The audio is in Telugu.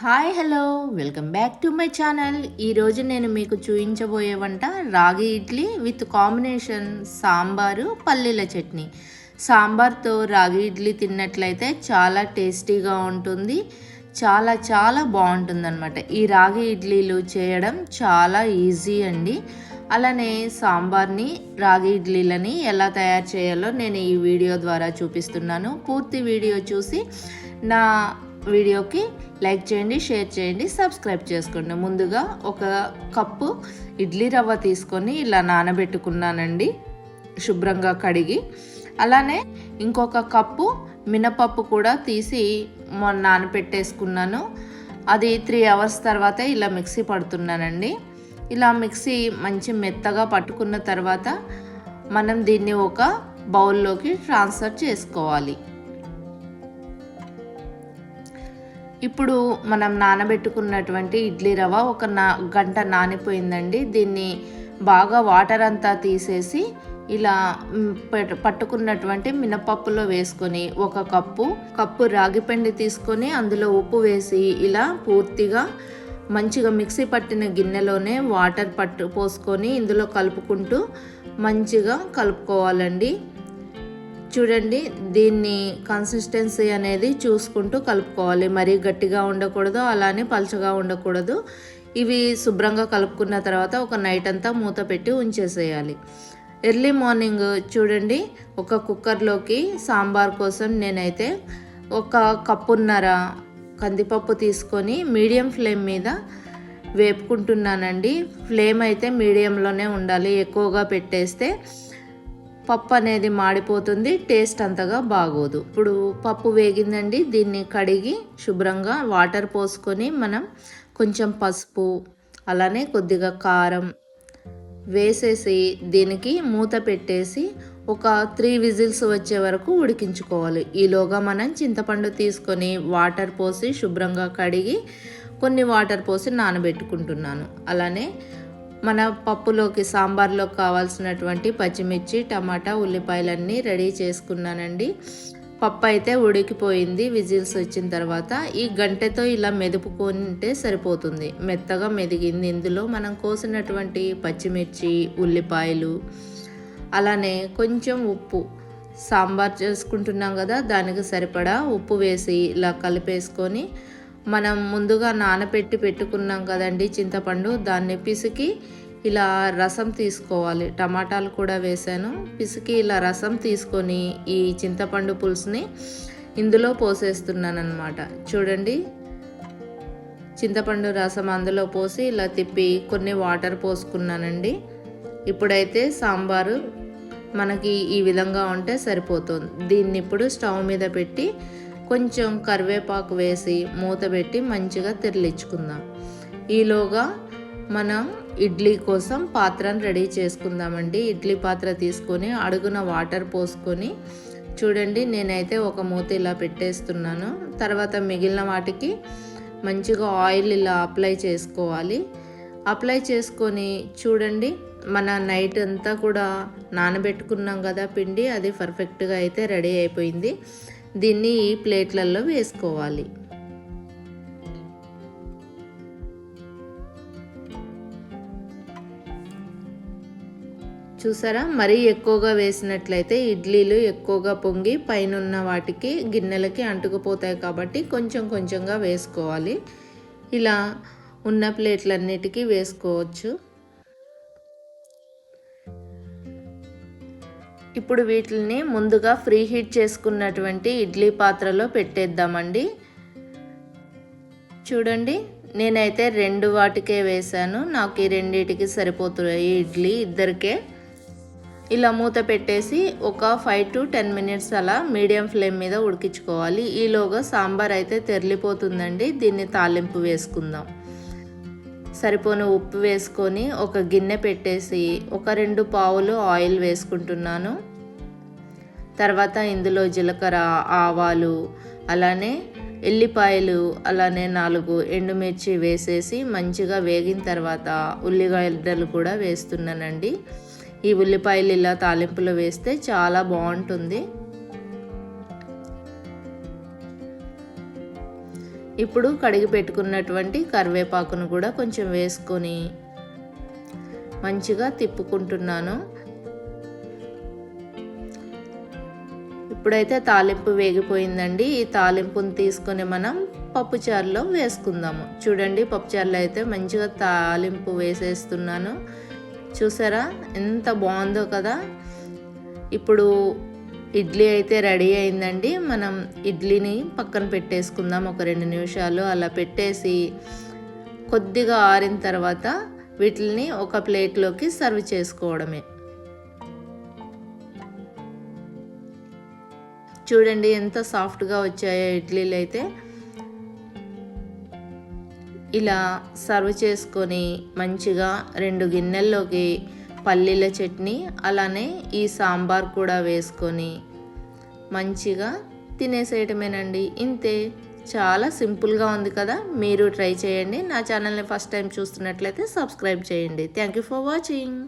Hi hello welcome back to my channel. ఈరోజు నేను మీకు చూపించబోయే వంట రాగి ఇడ్లీ విత్ కాంబినేషన్ సాంబారు పల్లీల చట్నీ. సాంబార్తో రాగి ఇడ్లీ తిన్నట్లయితే చాలా టేస్టీగా ఉంటుంది, చాలా చాలా బాగుంటుందన్నమాట. ఈ రాగి ఇడ్లీలు చేయడం చాలా ఈజీ అండి. అలానే సాంబార్ని రాగి ఇడ్లీలని ఎలా తయారు చేయాలో నేను ఈ వీడియో ద్వారా చూపిస్తున్నాను. పూర్తి వీడియో చూసి నా వీడియోకి లైక్ చేయండి, షేర్ చేయండి, సబ్స్క్రైబ్ చేసుకోండి. ముందుగా ఒక కప్పు ఇడ్లీ రవ్వ తీసుకొని ఇలా నానబెట్టుకున్నానండి, శుభ్రంగా కడిగి. అలానే ఇంకొక కప్పు మినపప్పు కూడా తీసి నానబెట్టేసుకున్నాను. అది 3 అవర్స్ తర్వాత ఇలా మిక్సీ పడుతున్నానండి. ఇలా మిక్సీ మంచి మెత్తగా పట్టుకున్న తర్వాత మనం దీన్ని ఒక బౌల్లోకి ట్రాన్స్ఫర్ చేసుకోవాలి. ఇప్పుడు మనం నానబెట్టుకున్నటువంటి ఇడ్లీ రవ్వ ఒక గంట నానిపోయిందండి. దీన్ని బాగా వాటర్ అంతా తీసేసి ఇలా పట్టుకున్నటువంటి మినపప్పులో వేసుకొని ఒక కప్పు రాగి పిండి తీసుకొని అందులో ఉప్పు వేసి ఇలా పూర్తిగా మంచిగా మిక్సీ పట్టిన గిన్నెలోనే వాటర్ పోసుకొని ఇందులో కలుపుకుంటూ మంచిగా కలుపుకోవాలండి. చూడండి, దీన్ని కన్సిస్టెన్సీ అనేది చూసుకుంటూ కలుపుకోవాలి. మరీ గట్టిగా ఉండకూడదు, అలానే పలచగా ఉండకూడదు. ఇవి శుభ్రంగా కలుపుకున్న తర్వాత ఒక నైట్ అంతా మూత పెట్టి ఉంచేసేయాలి. ఎర్లీ మార్నింగ్ చూడండి, ఒక కుక్కర్లోకి సాంబార్ కోసం నేనైతే 1.5 కప్పున్నర కందిపప్పు తీసుకొని మీడియం ఫ్లేమ్ మీద వేపుకుంటున్నానండి. ఫ్లేమ్ అయితే మీడియంలోనే ఉండాలి, ఎక్కువగా పెట్టేస్తే పప్పు అనేది మాడిపోతుంది, టేస్ట్ అంతగా బాగోదు. ఇప్పుడు పప్పు వేగిందండి, దీన్ని కడిగి శుభ్రంగా వాటర్ పోసుకొని మనం కొంచెం పసుపు అలానే కొద్దిగా కారం వేసేసి దీనికి మూత పెట్టేసి ఒక 3 విజిల్స్ వచ్చే వరకు ఉడికించుకోవాలి. ఈలోగా మనం చింతపండు తీసుకొని వాటర్ పోసి శుభ్రంగా కడిగి కొన్ని వాటర్ పోసి నానబెట్టుకుంటున్నాను. అలానే మన పప్పులోకి సాంబార్లోకి కావాల్సినటువంటి పచ్చిమిర్చి, టమాటా, ఉల్లిపాయలన్నీ రెడీ చేసుకున్నానండి. పప్పు అయితే ఉడికిపోయింది విజిల్స్ వచ్చిన తర్వాత. ఈ గంటెతో ఇలా మెదుపుకుంటే సరిపోతుంది, మెత్తగా మెదిగింది. ఇందులో మనం కోసినటువంటి పచ్చిమిర్చి, ఉల్లిపాయలు, అలానే కొంచెం ఉప్పు, సాంబార్ చేసుకుంటున్నాం కదా దానికి సరిపడా ఉప్పు వేసి ఇలా కలిపేసుకొని మనం ముందుగా నానబెట్టి పెట్టుకున్నాం కదండి చింతపండు, దాన్ని పిసికి ఇలా రసం తీసుకోవాలి. టమాటాలు కూడా వేసాను, పిసికి ఇలా రసం తీసుకొని ఈ చింతపండు పులుసుని ఇందులో పోసేస్తున్నాను అన్నమాట. చూడండి, చింతపండు రసం అందులో పోసి ఇలా తిప్పి కొన్ని వాటర్ పోసుకున్నానండి. ఇప్పుడైతే సాంబారు మనకి ఈ విధంగా ఉంటే సరిపోతుంది. దీన్ని ఇప్పుడు స్టవ్ మీద పెట్టి కొంచెం కరివేపాకు వేసి మూత పెట్టి మంచిగా తెరలించుకుందాం. ఈలోగా మనం ఇడ్లీ కోసం పాత్రను రెడీ చేసుకుందామండి. ఇడ్లీ పాత్ర తీసుకొని అడుగున వాటర్ పోసుకొని చూడండి, నేనైతే ఒక మూత ఇలా పెట్టేస్తున్నాను. తర్వాత మిగిలిన వాటికి మంచిగా ఆయిల్ ఇలా అప్లై చేసుకోవాలి. అప్లై చేసుకొని చూడండి, మన నైట్ అంతా కూడా నానబెట్టుకున్నాం కదా పిండి, అది పర్ఫెక్ట్గా అయితే రెడీ అయిపోయింది. దీన్ని ఈ ప్లేట్లలో వేసుకోవాలి. చూసారా, మరీ ఎక్కువగా వేసినట్లయితే ఇడ్లీలు ఎక్కువగా పొంగి పైన వాటికి గిన్నెలకి అంటుకుపోతాయి కాబట్టి కొంచెం కొంచెంగా వేసుకోవాలి. ఇలా ఉన్న ప్లేట్లన్నిటికీ వేసుకోవచ్చు. ఇప్పుడు వీటిని ముందుగా ఫ్రీ హీట్ చేసుకున్నటువంటి ఇడ్లీ పాత్రలో పెట్టేద్దామండి. చూడండి, నేనైతే 2 వాటికే వేసాను, నాకు ఈ 2టికి సరిపోతున్నాయి ఇడ్లీ, ఇద్దరికే. ఇలా మూత పెట్టేసి ఒక 5 to 10 మినిట్స్ అలా మీడియం ఫ్లేమ్ మీద ఉడికించుకోవాలి. ఈలోగా సాంబార్ అయితే తెరలిపోతుందండి. దీన్ని తాలింపు వేసుకుందాం. సరిపోని ఉప్పు వేసుకొని ఒక గిన్నె పెట్టేసి ఒక 2 పావులు ఆయిల్ వేసుకుంటున్నాను. తర్వాత ఇందులో జీలకర్ర, ఆవాలు, అలానే ఎల్లిపాయలు, అలానే 4 ఎండుమిర్చి వేసేసి మంచిగా వేగిన తర్వాత ఉల్లిగడ్డలు కూడా వేస్తున్నానండి. ఈ ఉల్లిపాయలు ఇలా తాలింపులో వేస్తే చాలా బాగుంటుంది. ఇప్పుడు కడిగి పెట్టుకున్నటువంటి కరివేపాకును కూడా కొంచెం వేసుకొని మంచిగా తిప్పుకుంటున్నాను. ఇప్పుడైతే తాలింపు వేగిపోయిందండి. ఈ తాలింపుని తీసుకొని మనం పప్పుచారులో వేసుకుందాము. చూడండి, పప్పుచారులో అయితే మంచిగా తాలింపు వేసేస్తున్నాను. చూసారా ఎంత బాగుందో కదా. ఇప్పుడు ఇడ్లీ అయితే రెడీ అయిందండి. మనం ఇడ్లీని పక్కన పెట్టేసుకుందాం. ఒక 2 నిమిషాలు అలా పెట్టేసి కొద్దిగా ఆరిన తర్వాత వీటిని ఒక ప్లేట్లోకి సర్వ్ చేసుకోవడమే. చూడండి ఎంత సాఫ్ట్గా వచ్చాయో ఇడ్లీలు అయితే. ఇలా సర్వ్ చేసుకొని మంచిగా 2 గిన్నెల్లోకి పల్లీల చట్నీ అలానే ఈ సాంబార్ కూడా వేసుకొని మంచిగా తినేసేయటమేనండి. ఇంతే, చాలా సింపుల్గా ఉంది కదా. మీరు ట్రై చేయండి. నా ఛానల్ని ఫస్ట్ టైం చూస్తున్నట్లయితే సబ్స్క్రైబ్ చేయండి. Thank you for watching.